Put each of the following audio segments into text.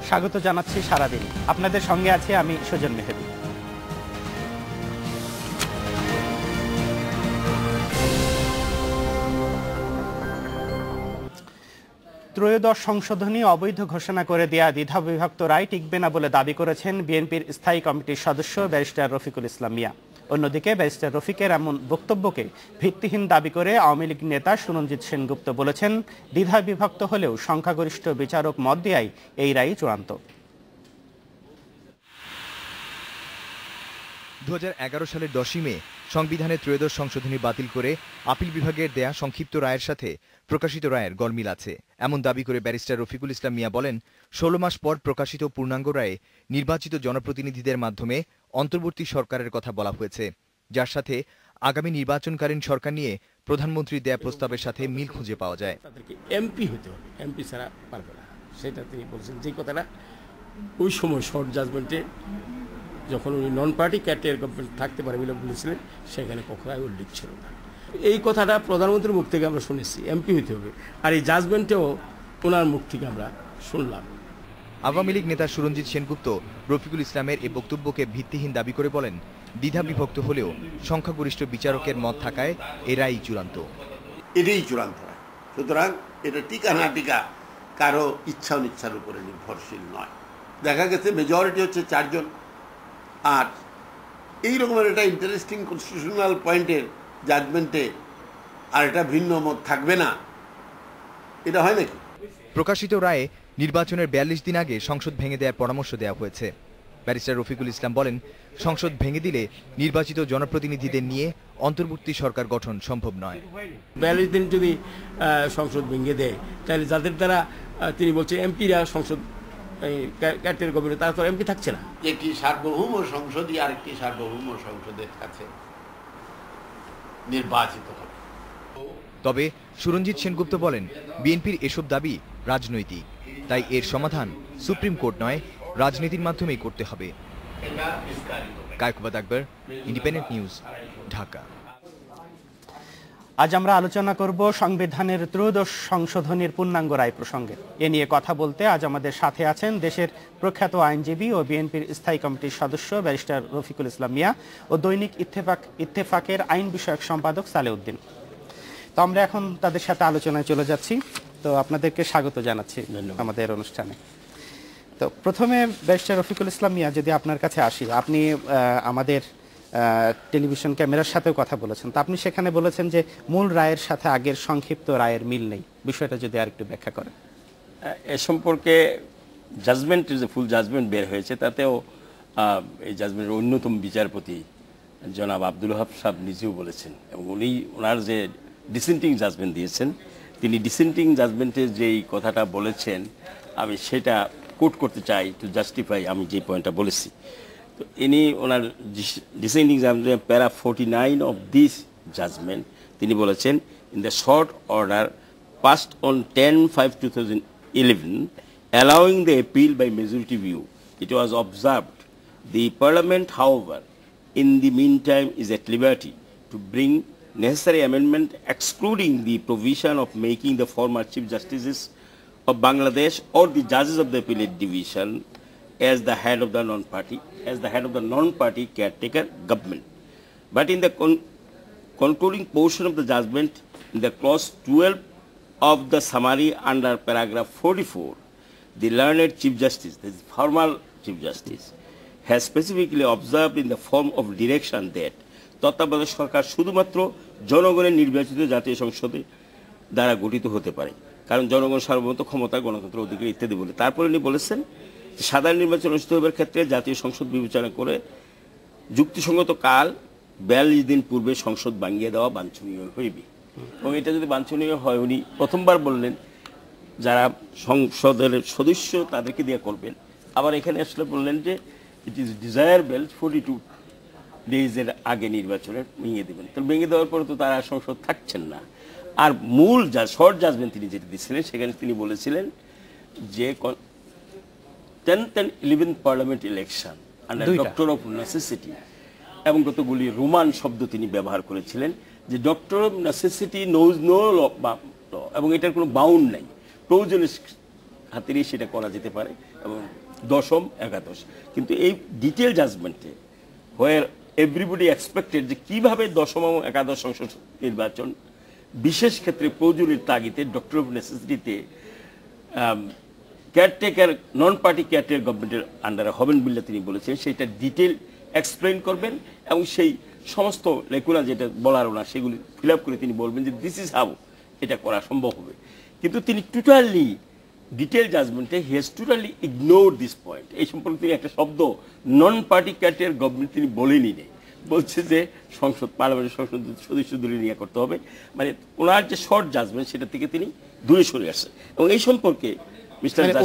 স্বাগত জানাচ্ছি সারাদিন। আপনাদের সঙ্গে আছি আমি সুজন মেহেদি। ত্রয়োদশ সংশোধনী অবৈধ ঘোষণা করে দেয়া দ্বিধাবিভক্ত রায় টিকবে না বলে দাবি করেছেন বিএনপির স্থায়ী কমিটির সদস্য ব্যারিস্টার রফিকুল ইসলাম মিয়া। অন্যদিকে ব্যারিস্টার রফিকের এমন বক্তব্যকে ভিত্তিহীন দাবি করে আওয়ামী লীগ নেতা সুরঞ্জিত সেনগুপ্ত বলেছেন, দ্বিধাবিভক্ত হলেও সংখ্যাগরিষ্ঠ বিচারক মত দেয়াই এই রায় চূড়ান্ত। 2011 সালের 10ই মে সংবিধানের ত্রয়োদশ সংশোধনী বাতিল করে আপিল বিভাগের দেয়া সংক্ষিপ্ত রায়ের সাথে প্রকাশিত রায়ের গলমিল আছে, এমন দাবি করে ব্যারিস্টার রফিকুল ইসলাম মিয়া বলেন, 16 মাস পর প্রকাশিত পূর্ণাঙ্গ রায়ে নির্বাচিত জনপ্রতিনিধিদের মাধ্যমে অন্তর্বর্তী সরকারের কথা বলা হয়েছে, যার সাথে আগামী নির্বাচনকালীন সরকার নিয়ে প্রধানমন্ত্রীর দেয়া প্রস্তাবের সাথে মিল খুঁজে পাওয়া যায়। তাদেরকে এমপি হতে হবে, এমপি ছাড়া পারবে না, সেটা তিনি বলছেন। যে কথাটা ওই সময় শর্ট জাজমেন্টে যখন উনি নন পার্টি ক্যাটের গভর্নমেন্ট থাকতে পারে বলে বলেছিলেন, সেখানে কখনোই উল্লেখ ছিল না। এই কথাটা প্রধানমন্ত্রীর মুখ থেকে আমরা শুনেছি, এমপি হতে হবে, আর এই জাজমেন্টেও ওনার মুখ থেকে আমরা শুনলাম। আওয়ামী লীগ নেতা সুরঞ্জিত সেনগুপ্ত রফিকুল ইসলামের এই বক্তব্যকে ভিত্তিহীন দাবি করে বলেন, দ্বিধা বিভক্ত হলেও সংখ্যাগরিষ্ঠ বিচারকের মত থাকায় এ রায় চূড়ান্ত। এটাই চূড়ান্ত রায়, সুতরাং এটা টিকা না টিকা কারো ইচ্ছা অনিচ্ছার উপরে নির্ভরশীল নয়। দেখা গেছে মেজরিটি হচ্ছে 4 জন, আর এই রকমের একটা ইন্টারেস্টিং কনস্টিটিউশনাল পয়েন্টের জাজমেন্টে আর এটা ভিন্ন মত থাকবে না, এটা হয় নাকি? প্রকাশিত রায়ে নির্বাচনের 42 দিন আগে সংসদ ভেঙে দেওয়ার পরামর্শ দেওয়া হয়েছে। ব্যারিস্টার রফিকুল ইসলাম বলেন, সংসদ ভেঙে দিলে নির্বাচিত জনপ্রতিনিধিদের নিয়ে অন্তর্বর্তী সরকার গঠন সম্ভব নয়। 42 দিন যদি সংসদ ভেঙে দেয়, তাহলে যাদের দ্বারা তিনি বলছেন এমপিরা সংসদ ক্যাটের গভর্নমেন্ট, তারা তো এমপি থাকছে না। একটি সার্বভৌম সংসদই আরেকটি সার্বভৌম সংসদের কাছে নির্বাচিত হবে। তবে সুরঞ্জিত সেনগুপ্ত বলেন, বিএনপির এসব দাবি রাজনৈতিক, তাই এর সমাধান সুপ্রিম কোর্ট নয়, রাজনীতির মাধ্যমেই করতে হবে। কায়কোবাদ আকবর, ইন্ডিপেন্ডেন্ট নিউজ, ঢাকা। আজ আমরা আলোচনা করব সংবিধানের ত্রয়োদশ সংশোধনীর পূর্ণাঙ্গ রায় প্রসঙ্গে। এ নিয়ে কথা বলতে আজ আমাদের সাথে আছেন দেশের প্রখ্যাত আইনজীবী ও বিএনপির স্থায়ী কমিটির সদস্য ব্যারিস্টার রফিকুল ইসলাম মিয়া ও দৈনিক ইত্তেফাকের আইন বিষয়ক সম্পাদক সালেউদ্দিন। তো আমরা এখন তাদের সাথে আলোচনায় চলে যাচ্ছি। তো আপনাদেরকে স্বাগত জানাচ্ছি আমাদের অনুষ্ঠানে। তো প্রথমে ব্যারিস্টার রফিকুল ইসলাম মিয়া, যদি আপনার কাছে আসি, আপনি আমাদের টেলিভিশন ক্যামেরার সাথেও কথা বলেছেন, তো আপনি সেখানে বলেছেন যে মূল রায়ের সাথে আগের সংক্ষিপ্ত রায়ের মিল নেই, বিষয়টা যদি আর একটু ব্যাখ্যা করেন। এ সম্পর্কে জাজমেন্ট, যে ফুল জাজমেন্ট বের হয়েছে, তাতেও এই জাজমেন্টের অন্যতম বিচারপতি জনাব আব্দুল ওহাব সাহেব নিজেও বলেছেন, এবং উনি ওনার যে ডিসেন্টিং জাজমেন্ট দিয়েছেন, তিনি ডিসেন্টিং জাজমেন্টের যেই কথাটা বলেছেন, আমি সেটা কোট করতে চাই টু জাস্টিফাই আমি যে পয়েন্টটা বলেছি। তো ইনি ওনার ডিসেন্ডিং জাজমেন্ট প্যারা 49 অফ দিস জাজমেন্ট তিনি বলেছেন, in the short order passed on 10/5/2011 allowing the appeal by majority view, it was observed the Parliament, however, in the meantime is at liberty to bring necessary amendment excluding the provision of making the former Chief Justices of Bangladesh or the judges of the appellate division as the head of the non-party caretaker government. But in the concluding portion of the judgment, in the clause 12 of the summary under paragraph 44, the learned Chief Justice, the former Chief Justice, has specifically observed in the form of direction that তত্ত্বাবধায়ক সরকার শুধুমাত্র জনগণের নির্বাচিত জাতীয় সংসদে দ্বারা গঠিত হতে পারে, কারণ জনগণ সার্বভৌমত্ব, ক্ষমতা, গণতন্ত্র, অধিকার ইত্যাদি বলে। তারপরে উনি বলেছেন, সাধারণ নির্বাচন অনুষ্ঠিত হবার ক্ষেত্রে জাতীয় সংসদ বিবেচনা করে যুক্তিসঙ্গত কাল 42 দিন পূর্বে সংসদ ভাঙিয়ে দেওয়া বাঞ্ছনীয় হইবে। এবং এটা যদি বাঞ্ছনীয় হয়, উনি প্রথমবার বললেন যারা সংসদের সদস্য তাদেরকে দিয়ে করবেন। আবার এখানে আসলে বললেন যে ইট ইজ ডিজায়ারেবল 42 ডেজের আগে নির্বাচনে ভেঙে দেবেন। তো ভেঙে দেওয়ার পরে তো তারা সংসদ থাকছেন না। আর মূল শর্ট জাজমেন্ট তিনি যেটা দিচ্ছিলেন, সেখানে তিনি বলেছিলেন যে 10th and 11th parliament election under doctrine of necessity, এবং কতগুলি রোমান শব্দ তিনি ব্যবহার করেছিলেন, যে doctrine of necessity knows no law, এবং এটার কোনো বাউন্ড নাই, প্রয়োজনে হাতেরই সেটা করা যেতে পারে, এবং দশম একাদশ। কিন্তু এই ডিটেল জাজমেন্টে হোয়ার এভরিবডি এক্সপেক্টেড যে কীভাবে দশম এবং একাদশ সংসদ নির্বাচন বিশেষ ক্ষেত্রে প্রয়োজনীয় তাগিদে ডক্টর অফ নেসেসিটিতে কেয়ারটেকার নন পার্টি কেয়ারটেকার গভর্নমেন্টের আন্ডারে হবেন বলে তিনি বলেছেন, সেটা ডিটেল এক্সপ্লেন করবেন এবং সেই সমস্ত লেকুনা যেটা বলার না সেগুলি ফিল আপ করে তিনি বলবেন যে দিস ইজ হাউ এটা করা সম্ভব হবে। কিন্তু তিনি টোটালি ডিটেল জাজমেন্টে he has totally ignore this point. এই সম্পর্কে তিনি একটা শব্দ নন পার্টি কেয়ারটেকার গভর্নমেন্ট তিনি বলেনি নেই, বলছে যে সংসদ পার্লামেন্টের সংসদ সদস্যদের নিয়ে করতে হবে। মানে ওনার যে শর্ট জাজমেন্ট সেটা থেকে তিনি দূরে সরে আসছে। এবং এই সম্পর্কে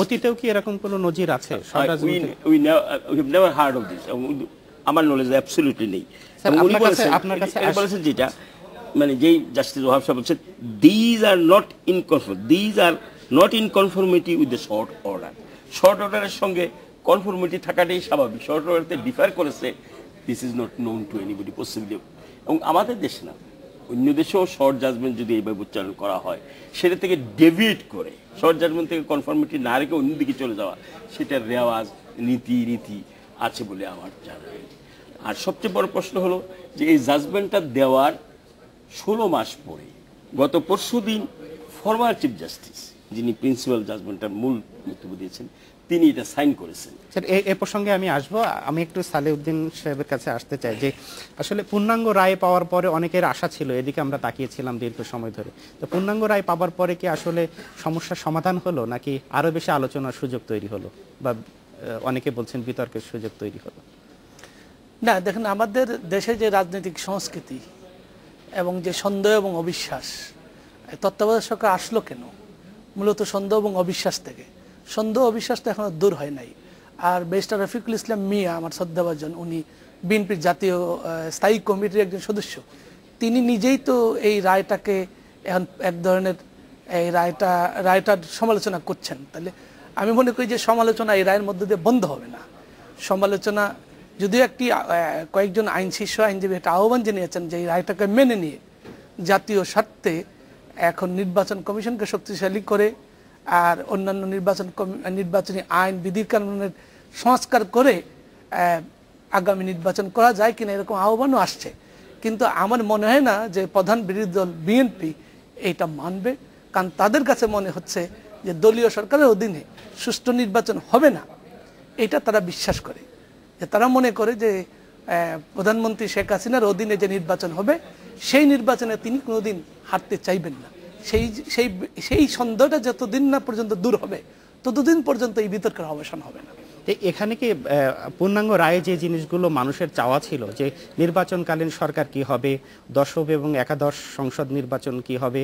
অতীতেও কি এরকম কোনো নজির আছে? আমার নলেজ অ্যাবসলিউটলি নেই। বলেছেন যেটা মানে যেই জাস্টিস ওয়াহাব সাহেব বলছেন, these are not in conformity with the short order. Short অর্ডারের সঙ্গে কনফর্মিটি থাকাটাই স্বাভাবিক। শর্ট অর্ডারতে ডিফার করেছে, this is not known to anybody possibly. এবং আমাদের দেশে না, অন্য দেশেও শর্ট জাজমেন্ট যদি এইভাবে উচ্চারণ করা হয়, সেটা থেকে ডেভিয়েট করে শর্ট জাজমেন্ট থেকে কনফর্মিটি না রেখে অন্যদিকে চলে যাওয়া, সেটার রেওয়াজ রীতি আছে বলে আমার জানা নেই। আর সবচেয়ে বড় প্রশ্ন হলো যে এই জাজমেন্টটা দেওয়ার 16 মাস পরে গত পরশুদিন ফরমার চিফ জাস্টিস, যিনি প্রিন্সিপাল জাজমেন্টটার মূল বক্তব্য দিয়েছেন, তিনি এটা সাইন করেছেন। স্যার, এই প্রসঙ্গে আমি আসবো। আমি একটু সালেউদ্দিন সাহেবের কাছে আসতে চাই যে আসলে পূর্ণাঙ্গ রায় পাওয়ার পরে অনেকের আশা ছিল, এদিকে আমরা তাকিয়েছিলাম দীর্ঘ সময় ধরে। তো পূর্ণাঙ্গ রায় পাওয়ার পরে কি আসলে সমস্যার সমাধান হলো, নাকি আরো বেশি আলোচনার সুযোগ তৈরি হলো, বা অনেকে বলছেন বিতর্কের সুযোগ তৈরি হলো? না, দেখেন, আমাদের দেশে যে রাজনৈতিক সংস্কৃতি এবং যে সন্দেহ এবং অবিশ্বাস, তত্ত্বাবধায়ক সরকার আসলো কেন? মূলত সন্দেহ এবং অবিশ্বাস থেকে। সন্দেহ অবিশ্বাস তো এখনো দূর হয় নাই। আর ব্যারিস্টার রফিকুল ইসলাম মিয়া, আমার শ্রদ্ধাভাজন, উনি বিএনপির জাতীয় স্থায়ী কমিটির একজন সদস্য, তিনি নিজেই তো এই রায়টাকে এখন এক ধরনের এই রায়টার সমালোচনা করছেন। তাহলে আমি মনে করি যে সমালোচনা এই রায়ের মধ্যে দিয়ে বন্ধ হবে না। সমালোচনা যদিও একটি কয়েকজন শীর্ষ আইনজীবী একটা আহ্বান জানিয়েছেন যে এই রায়টাকে মেনে নিয়ে জাতীয় স্বার্থে এখন নির্বাচন কমিশনকে শক্তিশালী করে আর অন্যান্য নির্বাচনী আইন বিধির কানুনের সংস্কার করে আগামী নির্বাচন করা যায় কিনা, এরকম আহ্বানও আসছে। কিন্তু আমার মনে হয় না যে প্রধান বিরোধী দল বিএনপি এইটা মানবে, কারণ তাদের কাছে মনে হচ্ছে যে দলীয় সরকারের অধীনে সুষ্ঠু নির্বাচন হবে না, এটা তারা বিশ্বাস করে। যে তারা মনে করে যে প্রধানমন্ত্রী শেখ হাসিনার অধীনে যে নির্বাচন হবে, সেই নির্বাচনে তিনি কোনোদিন হারতে চাইবেন না। সেই সন্দেহটা যতদিন না পর্যন্ত দূর হবে, ততদিন পর্যন্ত এই বিতর্কের অবসান হবে না। এখানে কি পূর্ণাঙ্গ রায়ে যে জিনিসগুলো মানুষের চাওয়া ছিল, যে নির্বাচনকালীন সরকার কি হবে, দশম এবং একাদশ সংসদ নির্বাচন কি হবে,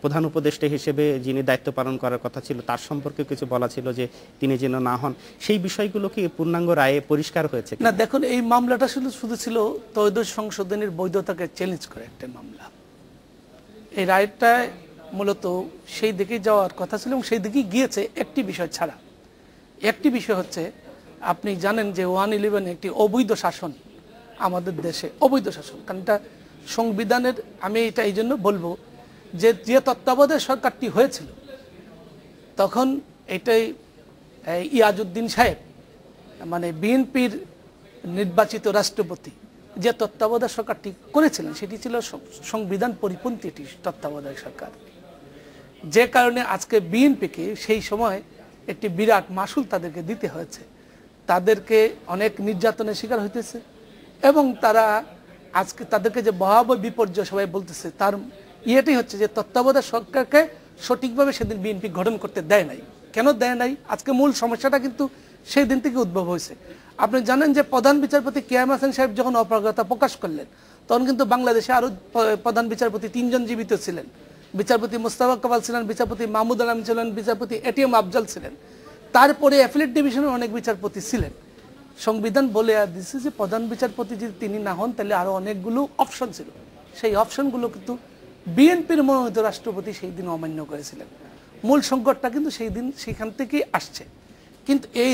প্রধান উপদেষ্টা হিসেবে যিনি দায়িত্ব পালন করার কথা ছিল তার সম্পর্কে কিছু বলা ছিল যে তিনি যেন না হন, সেই বিষয়গুলো কি পূর্ণাঙ্গ রায়ে পরিষ্কার হয়েছে? না, দেখুন, এই মামলাটা শুধু ছিল ত্রয়োদশ সংশোধনীর বৈধতাকে চ্যালেঞ্জ করে একটা মামলা। এই রায়টা মূলত সেই দিকেই যাওয়ার কথা ছিল এবং সেই দিকেই গিয়েছে, একটি বিষয় ছাড়া। একটি বিষয় হচ্ছে, আপনি জানেন যে 111 একটি অবৈধ শাসন আমাদের দেশে, অবৈধ শাসন। কারণ এটা সংবিধানের, আমি এটা এই জন্য বলবো যে তত্ত্বাবধায়ক সরকারটি হয়েছিল তখন এটাই ইয়াজউদ্দিন সাহেব, মানে বিএনপির নির্বাচিত রাষ্ট্রপতি, যে তত্ত্বাবধায়ক সরকারটি করেছিলেন সেটি ছিল সংবিধান পরিপন্থী একটি তত্ত্বাবধায়ক সরকার। যে কারণে আজকে বিএনপিকে সেই সময় একটি বিরাট মাসুল তাদেরকে দিতে হয়েছে, তাদেরকে অনেক নির্যাতনের শিকার হইতেছে এবং তারা আজকে তাদেরকে যে ভয়াবহ বিপর্যয় সবাই বলতেছে, তার ইয়েটাই হচ্ছে যে তত্ত্বাবধায়ক সরকারকে সঠিকভাবে সেদিন বিএনপি গঠন করতে দেয় নাই। কেন দেয় নাই? আজকে মূল সমস্যাটা কিন্তু সেই দিন থেকে উদ্ভব হয়েছে। আপনি জানেন যে প্রধান বিচারপতি কিয়াম হাসান সাহেব যখন অপারগতা প্রকাশ করলেন, তখন কিন্তু বাংলাদেশে আরও প্রধান বিচারপতি 3 জন জীবিত ছিলেন। বিচারপতি মোস্তফা কামাল ছিলেন, বিচারপতি মাহমুদ আলম ছিলেন, বিচারপতি এটিএম আফজাল ছিলেন, তারপরে অ্যাপিলেট ডিভিশনের অনেক বিচারপতি ছিলেন। সংবিধান বলে দিচ্ছে যে প্রধান বিচারপতি যদি তিনি না হন তাহলে আরও অনেকগুলো অপশন ছিল, সেই অপশনগুলো কিন্তু বিএনপির মনোনীত রাষ্ট্রপতি সেই দিন অমান্য করেছিলেন। মূল সংকটটা কিন্তু সেই দিন সেখান থেকেই আসছে। কিন্তু এই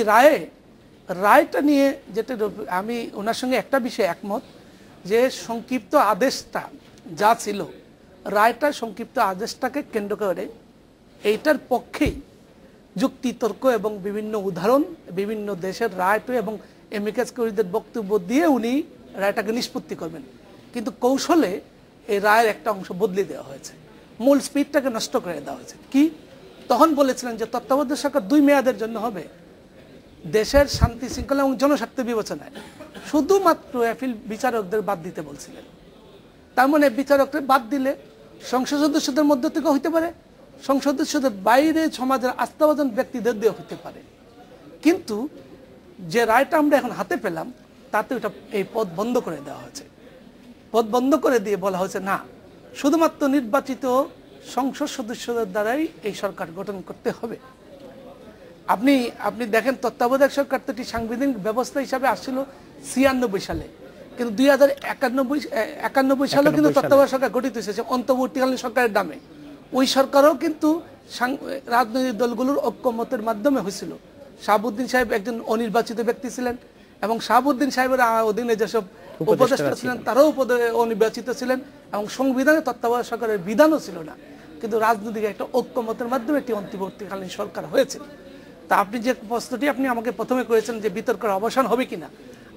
রায়টা নিয়ে যেটা আমি ওনার সঙ্গে একটা বিষয়ে একমত, যে সংক্ষিপ্ত আদেশটা যা ছিল, রায়টা সংক্ষিপ্ত আদেশটাকে কেন্দ্র করে এইটার পক্ষেই যুক্তি তর্ক এবং বিভিন্ন উদাহরণ, বিভিন্ন দেশের রায় এবং এমিকাস কিউরিদের বক্তব্য দিয়ে উনি রায়টাকে নিষ্পত্তি করবেন। কিন্তু কৌশলে এই রায়ের একটা অংশ বদলে দেওয়া হয়েছে, মূল স্পিডটাকে নষ্ট করে দেওয়া হয়েছে। কি তখন বলেছিলেন যে তত্ত্বাবধায়ক সরকার 2 মেয়াদের জন্য হবে, দেশের শান্তি শৃঙ্খলা এবং জনস্বার্থ বিবেচনায় শুধুমাত্র অ্যাপিল বিচারকদের বাদ দিতে বলছিলেন। তার মানে বিচারকদের বাদ দিলে সংসদ সদস্যদের মধ্য থেকে হইতে পারে, সংসদ সদস্যদের বাইরে সমাজের আস্থাভাজন ব্যক্তিদের দিয়ে হতে পারে। কিন্তু যে রায়টা আমরা এখন হাতে পেলাম তাতে ওটা এই পদ বন্ধ করে দেওয়া হয়েছে। পদ বন্ধ করে দিয়ে বলা হয়েছে না, শুধুমাত্র নির্বাচিত সংসদ সদস্যদের দ্বারাই এই সরকার গঠন করতে হবে। আপনি দেখেন তত্ত্বাবধায়ক সরকার তো একটি সাংবিধানিক ব্যবস্থা হিসাবে আসছিল 96 সালে, কিন্তু 2091 সালে কিন্তু তত্ত্বাবধায়ক সরকার গঠিত হয়েছে অন্তর্বর্তীকালীন সরকারের নামে। ওই সরকারও কিন্তু রাজনৈতিক দলগুলোর ঐক্যমতের মাধ্যমে হয়েছিল। শাহাবুদ্দিন সাহেব একজন অনির্বাচিত ব্যক্তি ছিলেন এবং শাহাবুদ্দিন সাহেবের অধীনে যেসব উপদেষ্টা ছিলেন তারাও অনির্বাচিত ছিলেন এবং সংবিধানে তত্ত্বাবধায়ক সরকারের বিধানও ছিল না, কিন্তু রাজনৈতিক একটা ঐক্যমতের মাধ্যমে একটি অন্তর্বর্তীকালীন সরকার হয়েছিল। তা আপনি যে প্রশ্নটি আপনি আমাকে প্রথমে করেছেন যে বিতর্কের অবসান হবে কিনা,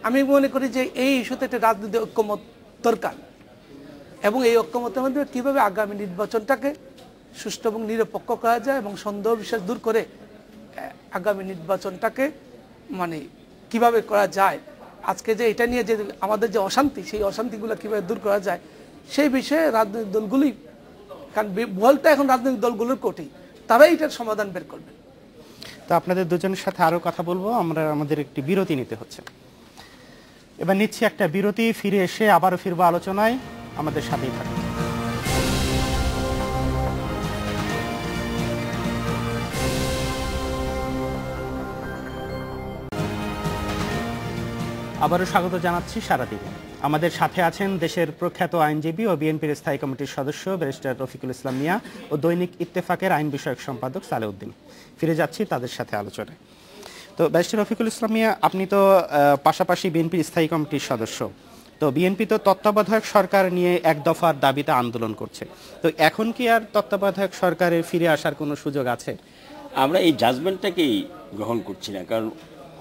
আমি মনে করি যে এই ইস্যুতে একটা রাজনৈতিক ঐক্যমত দরকার এবং এই ঐক্যমতের মাধ্যমে কীভাবে আগামী নির্বাচনটাকে সুষ্ঠু এবং নিরপেক্ষ করা যায় এবং সন্দেহ বিশ্বাস দূর করে আগামী নির্বাচনটাকে মানে কিভাবে করা যায়, আজকে যে এটা নিয়ে যে আমাদের যে অশান্তি সেই অশান্তিগুলো কীভাবে দূর করা যায় সেই বিষয়ে রাজনৈতিক দলগুলোই, কারণ বলটা এখন রাজনৈতিক দলগুলোর কোটি, তারাই এটার সমাধান বের করবে। তো আপনাদের দুজনের সাথে আরো কথা বলবো, আমাদের একটি বিরতি নিতে হচ্ছে। এবার নিচ্ছি একটা বিরতি, ফিরে এসে আবারও ফিরবো আলোচনায়, আমাদের সাথেই থাকুন। আবারও স্বাগত জানাচ্ছি সারাদিনে। আমাদের সাথে আছেন দেশের প্রখ্যাত আইনজীবী ও বিএনপির স্থায়ী কমিটির সদস্য ব্যারিস্টার রফিকুল ইসলাম মিয়া ও দৈনিক ইত্তেফাকের আইন বিষয়ক সম্পাদক সালেউদ্দিন। ফিরে যাচ্ছি তাদের সাথে আলোচনায়। তো ব্যারিস্টার রফিকুল ইসলাম মিয়া, আপনি তো পাশাপাশি বিএনপির স্থায়ী কমিটির সদস্য। তো বিএনপি তো তত্ত্বাবধায়ক সরকার নিয়ে এক দফার দাবিতে আন্দোলন করছে, তো এখন কি আর তত্ত্বাবধায়ক সরকারের ফিরে আসার কোনো সুযোগ আছে? আমরা এই জাজমেন্টটাকেই গ্রহণ করছি না, কারণ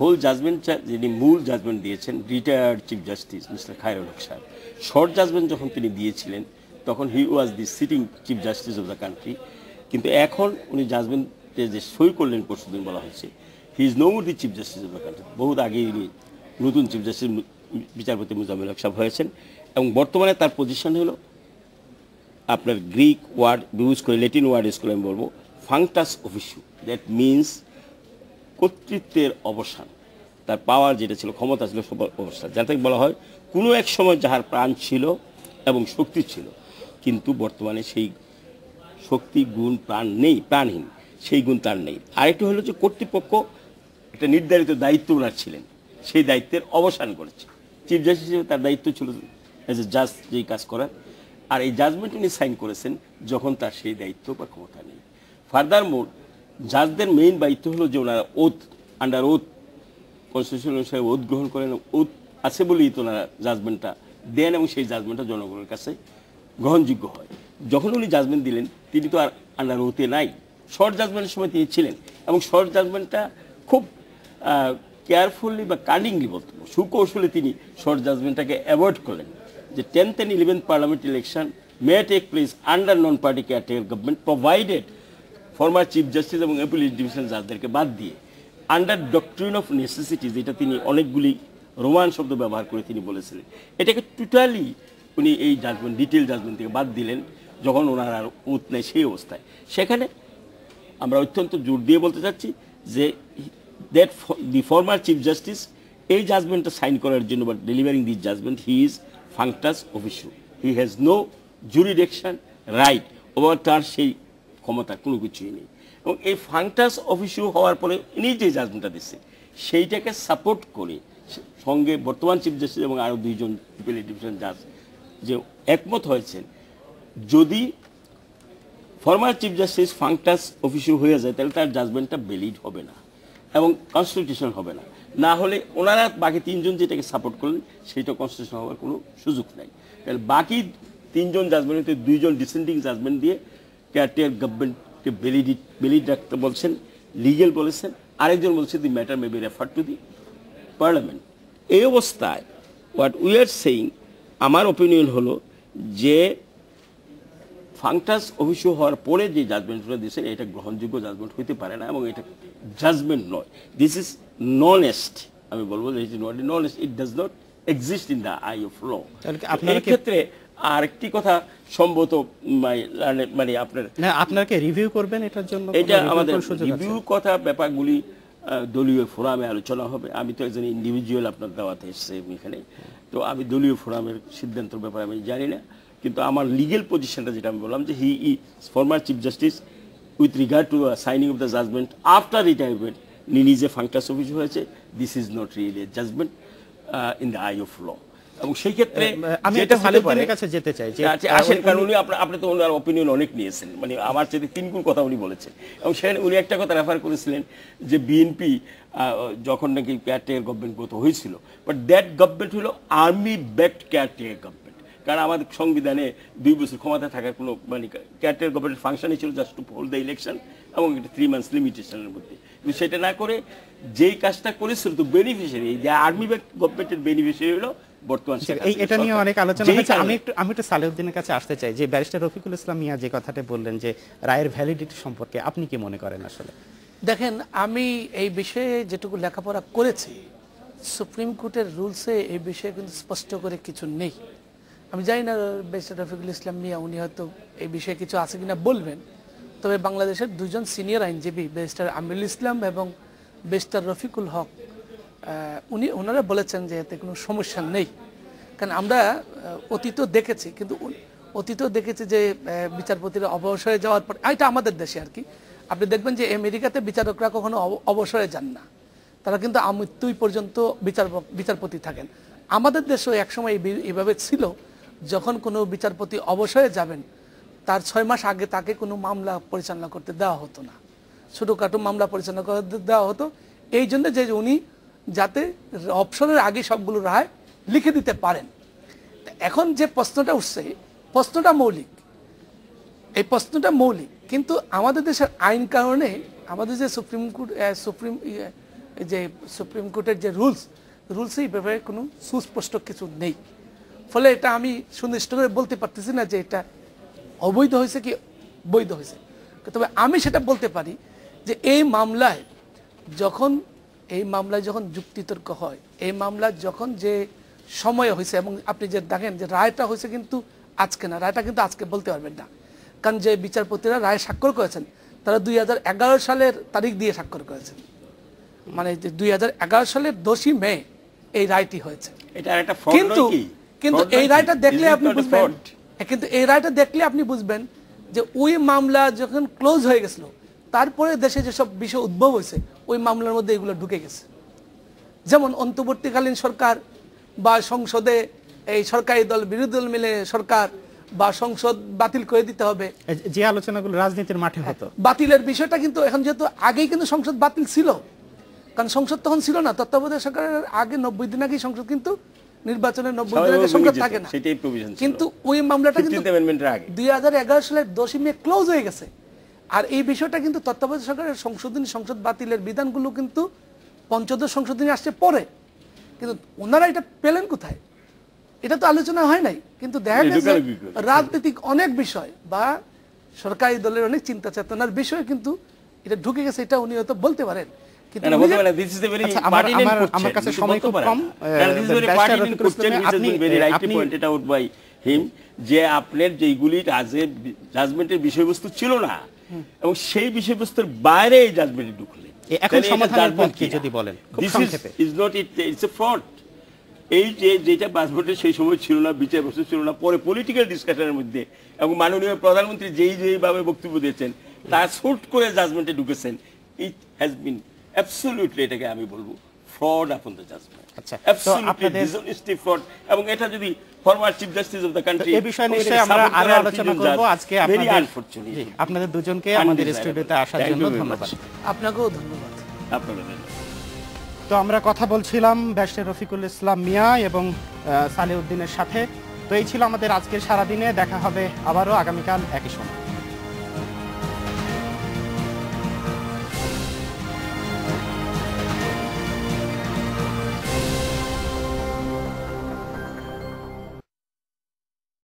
হোল জাজমেন্টটা যিনি মূল জাজমেন্ট দিয়েছেন retired chief justice mister Khairul Haque সাহেব, শর্ট জাজমেন্ট যখন তিনি দিয়েছিলেন তখন he was the sitting chief justice of the country, কিন্তু এখন উনি জাজমেন্টে যে সই করলেন পরশুদিন বলা হয়েছে he is no more the chief justice of the country. বহুত আগেই উনি নতুন চিফ জাস্টিস বিচারপতি মুজাম্মেল হক সাহেব হয়েছেন এবং বর্তমানে তার পজিশন হলো আপনার গ্রিক ওয়ার্ড ইউজ করে, ল্যাটিন ওয়ার্ড ইউজ করে আমি বলবো ফাংটাস অফিসিউ, দ্যাট মিনস কর্তৃত্বের অবসান, তার পাওয়ার যেটা ছিল, ক্ষমতা ছিল সবার অবসান, যাতে বলা হয় কোনো এক সময় যাহার প্রাণ ছিল এবং শক্তি ছিল, কিন্তু বর্তমানে সেই শক্তি গুণ প্রাণ নেই, প্রাণহীন, সেই গুণ তার নেই। আরেকটি হলো যে কর্তৃপক্ষ একটা নির্ধারিত দায়িত্ব ওনার ছিলেন, সেই দায়িত্বের অবসান করেছে। চিফ জাস্টিস হিসেবে তার দায়িত্ব ছিল এজ এ জাজ যেই কাজ করার, আর এই জাজমেন্ট উনি সাইন করেছেন যখন তার সেই দায়িত্ব বা ক্ষমতা নেই। ফার্দার মোর জাজদের মেইন দায়িত্ব হলো যে ওনারা ওথ আন্ডার ওথ কনস্টিটিউশন অনুসারে ওথ গ্রহণ করেন, ওথ আছে বলেই তো ওনারা জাজমেন্টটা দেন এবং সেই জাজমেন্টটা জনগণের কাছে গ্রহণযোগ্য হয়। যখন উনি জাজমেন্ট দিলেন তিনি তো আর আন্ডার ওথে নাই, শর্ট জাজমেন্টের সময় তিনি ছিলেন এবং শর্ট জাজমেন্টটা খুব কেয়ারফুলি বা কানিংলি বলতে সুকৌশলে তিনি শর্ট জাজমেন্টটাকে অ্যাভয়েড করলেন যে 10th and 11th parliament election may take place under non party caretaker government provided former chief justice এবং অ্যাপিলেট ডিভিশন জাজদেরকে বাদ দিয়ে আন্ডার ডক্ট্রিন অফ নেসেসিটি, যেটা তিনি অনেকগুলি রোমান শব্দ ব্যবহার করে তিনি বলেছিলেন, এটাকে টোটালি উনি এই জাজমেন্ট ডিটেল জাজমেন্ট থেকে বাদ দিলেন যখন ওনার আর ওথ নেই সেই অবস্থায়। সেখানে আমরা অত্যন্ত জোর দিয়ে বলতে চাচ্ছি যে that the former chief justice এই জাজমেন্টটা সাইন করার জন্য বা delivering this judgement he is functus officio, he has no jurisdiction right over, তার সেই ক্ষমতা কোনো কিছুই নেই। এবং এই ফাংটাস অফিসিউ হওয়ার পরে ইনি যে জাজমেন্টটা দিচ্ছে সেইটাকে সাপোর্ট করে সঙ্গে বর্তমান চিফ জাস্টিস এবং আরও 2জন অ্যাপিলেট ডিভিশন জাজ যে একমত হয়েছেন, যদি ফর্মার চিফ জাস্টিস ফাংটাস অফিসিউ হয়ে যায় তাহলে তার জাজমেন্টটা ভ্যালিড হবে না এবং কনস্টিটিউশন হবে না, না হলে ওনারা বাকি 3জন যেটাকে সাপোর্ট করলেন সেইটা কনস্টিটিউশন হওয়ার কোনো সুযোগ নাই। তাহলে বাকি 3জন জাজমেন্টের 2জন ডিসেন্ডিং জাজমেন্ট দিয়ে কেয়ারটেকার গভর্নমেন্ট ভ্যালিড রাখতে বলছেন, লিগেল বলেছেন, আরেকজন বলছে the matter may be refer to the parliament. এই অবস্থায় হোয়াট উই আর সেইং, আমার ওপিনিয়ন হলো যে ফাংটাস অফিসিয়াল হওয়ার পরে যে জাজমেন্টগুলো দিয়েছেন এটা গ্রহণযোগ্য জাজমেন্ট হইতে পারে না, এবং এটা জাজমেন্ট নয়। দিস ইজ ননেস্ট, আমি বলবো যে it is not non est, it does not exist in the eye of law. এই ক্ষেত্রে আরেকটি কথা সম্ভবত মানে আপনাকে রিভিউ করবেন এটার জন্য, এটা আমাদের রিভিউ কথা ব্যাপারগুলি দলীয় ফোরামে আলোচনা হবে। আমি তো একজন ইন্ডিভিজুয়াল আপনার দাওয়াতে এসেছে এখানে, তো আমি দলীয় ফোরামের সিদ্ধান্তের ব্যাপারে আমি জানি না, কিন্তু আমার লিগেল পজিশনটা যেটা আমি বললাম যে he former chief justice with regard to signing of the judgement after retirement নিজে ফাংটাস অফিস হয়েছে, this is not really a judgement in the eye of law. এবং সেই ক্ষেত্রে আমি এটা সালেউদ্দিনের কাছে যেতে চাই যে আসেন, কারণ উনি আপনি তো ওনার ওপিনিয়ন অনেক নিয়েছেন, মানে আমার চেয়ে 3 গুণ কথা উনি বলেছেন, এবং সেখানে উনি একটা কথা রেফার করেছিলেন যে বিএনপি যখন নাকি কেয়ারটেকার গভর্নমেন্ট গত হয়েছিল, বাট দ্যাট গভর্নমেন্ট হলো আর্মি ব্যাকড কেয়ারটেকার গভর্নমেন্ট। কারণ আমাদের সংবিধানে 2 বছর ক্ষমতা থাকার কোনো মানে কেয়ারটেকার গভর্নমেন্ট ফাংশনই ছিল just to hold the election, এবং এটা 3 মান্থস লিমিটেশনের মধ্যে। কিন্তু সেটা না করে যেই কাজটা করেছিল তো বেনিফিশিয়ারি, যে আর্মি ব্যাকড গভর্নমেন্টের বেনিফিশিয়ারি হলো বর্তমান। এটা নিয়ে অনেক আলোচনা হয়েছে। আমি একটু সালেউদ্দিনের কাছে আসতে চাই যে ব্যারিস্টার রফিকুল ইসলাম মিয়া যে কথাটা বললেন যে রায়ের ভ্যালিডিটি সম্পর্কে আপনি কি মনে করেন? আসলে দেখেন, আমি এই বিষয়ে যেটুকু লেখাপড়া করেছি, সুপ্রিম কোর্টের রুলসে এই বিষয়ে কিন্তু স্পষ্ট করে কিছু নেই। আমি জানি না ব্যারিস্টার রফিকুল ইসলাম মিয়া উনি হয়তো এই বিষয়ে কিছু আছে কিনা বলবেন, তবে বাংলাদেশের 2 জন সিনিয়র আইনজীবী ব্যারিস্টার আমিরুল ইসলাম এবং ব্যারিস্টার রফিকুল হক ওনারা বলেছেন যে এতে কোনো সমস্যা নেই। কারণ আমরা অতীত দেখেছি, কিন্তু অতীত দেখেছি যে বিচারপতিরা অবসরে যাওয়ার পর, এটা আমাদের দেশে আর কি, আপনি দেখবেন যে আমেরিকাতে বিচারকরা কখনো অবসরে যান না, তারা কিন্তু মৃত্যুই পর্যন্ত বিচারপতি থাকেন। আমাদের দেশেও একসময় এইভাবে ছিল, যখন কোনো বিচারপতি অবসরে যাবেন তার 6 মাস আগে তাকে কোনো মামলা পরিচালনা করতে দেওয়া হতো না, ছোটোখাটো মামলা পরিচালনা করতে দেওয়া হতো এই জন্য যে উনি যাতে অবসরের আগে সবগুলো রায় লিখে দিতে পারেন। এখন যে প্রশ্নটা উঠছে, প্রশ্নটা মৌলিক, এই প্রশ্নটা মৌলিক, কিন্তু আমাদের দেশের আইন কারণে আমাদের যে সুপ্রিম কোর্টের যে রুলসে এই ব্যাপারে কোনো সুস্পষ্ট কিছু নেই। ফলে এটা আমি সুনিশ্চিত করে বলতে পারতেছি না যে এটা অবৈধ হয়েছে কি বৈধ হয়েছে। তবে আমি সেটা বলতে পারি যে এই মামলায় যখন যুক্তিতর্ক হয়, এই মামলা যখন যে সময় হয়েছে, এবং আপনি যে দেখেন যে রায়টা হয়েছে কিন্তু আজকে না, রায়টা কিন্তু আজকে বলতে পারবেন না, কারণ যে বিচারপতিরা রায় স্বাক্ষর করেছেন তারা 2011 সালের তারিখ দিয়ে স্বাক্ষর করেছেন, মানে যে 2011 সালের 10ই মে এই রায়টি হয়েছে। কিন্তু এই রায়টা দেখলে আপনি বুঝবেন, কিন্তু এই রায়টা দেখলে আপনি বুঝবেন যে ওই মামলা যখন ক্লোজ হয়ে গেছিল, তারপরে দেশে যেসব বিষয় উদ্ভব হয়েছে ওই মামলার মধ্যে এগুলো ঢুকে গেছে। যেমন অন্তর্বর্তীকালীন সরকার বা সংসদে এই সরকারি দল বিরোধী দল মিলে সরকার বা সংসদ বাতিল করে দিতে হবে, যে আলোচনাগুলো রাজনীতির মাঠে হতো, বাতিলের বিষয়টা কিন্তু এখন যেহেতু আগেই কিন্তু সংসদ বাতিল ছিল, কারণ সংসদ তখন ছিল না, তত্ত্বাবধায়ক সরকারের আগে 90 দিন আগেই সংসদ, কিন্তু নির্বাচনের 90 দিন আগে সংসদ থাকে না, কিন্তু ওই মামলাটা কিন্তু 2011 সালের 10ই মে ক্লোজ হয়ে গেছে। আর এই বিষয়টা কিন্তু তত্ত্বাবধায়ক সরকারের সংসদ বাতিলের বিধানগুলো কিন্তু পঞ্চদশ সংশোধনী আসছে পরে, কিন্তু ওনারা এটা পেলেন কোথায়? এটা তো আলোচনা হয় নাই। কিন্তু দেখা গেছে রাজনৈতিক অনেক বিষয় বা সরকারি দলের অনেক চিন্তা চেতনার বিষয় কিন্তু এটা ঢুকে গেছে, এটা উনি হয়তো বলতে পারেন। আমার কাছে সময় খুব কম, যে আপনার যেগুলি জাজমেন্টের বিষয়বস্তু ছিল না এবং সেই বিষয়বস্তুর বাইরে এই জাজমেন্টে ঢুকলেন, এখন সমাধানের পথ কি যদি বলেন খুব সংক্ষেপে? It's a fraud. এই যে যেটা পাসপোর্টে সেই সময় ছিল না, বিচার বস্তু ছিল না, পরে পলিটিক্যাল ডিসকাশনের মধ্যে এবং মাননীয় প্রধানমন্ত্রী যেইভাবে বক্তব্য দিয়েছেন তা শুট করে জাজমেন্টে ঢুকেছেন, ইট হ্যাজ বিন অ্যাবসলিউটলি, এটাকে আমি বলবো fraud upon the judgement, absolutely dishonesty fraud. এবং এটা যদি former chief justice of the country, এই বিষয়ে নিশ্চয়ই আমরা আরো আলোচনা করব। আজকে আপনাদের দুজনকে আমাদের স্টুডিওতে আসার জন্য ধন্যবাদ। আপনাকেও ধন্যবাদ। তো আমরা কথা বলছিলাম ব্যারিস্টার রফিকুল ইসলাম মিয়া এবং সালেউদ্দিনের সাথে। তো এই ছিল আমাদের আজকের সারাদিনে, দেখা হবে আবারও আগামীকাল একই সময়।